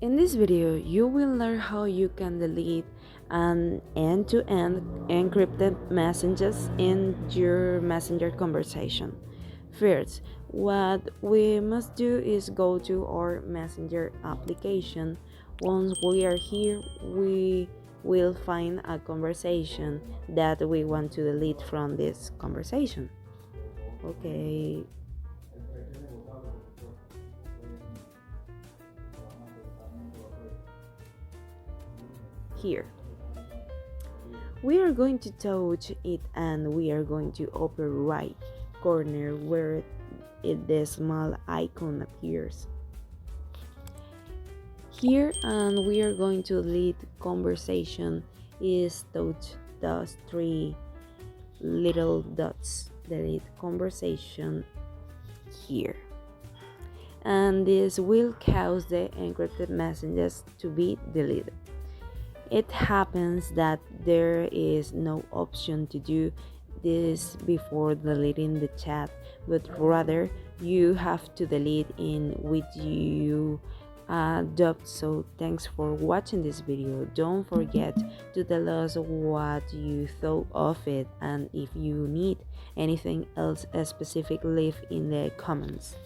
In this video, you will learn how you can delete an end-to-end encrypted messages in your messenger conversation. First, what we must do is go to our messenger application. Once we are here, we will find a conversation that we want to delete from this conversation. Okay. Here. We are going to touch it and we are going to upper right corner where the small icon appears. Here, and we are going to delete conversation is touch those three little dots. Delete conversation here. And this will cause the encrypted messages to be deleted. It happens that there is no option to do this before deleting the chat, but rather you have to delete in which you adopt. So thanks for watching this video. Don't forget to tell us what you thought of it, and if you need anything else specific, leave in the comments.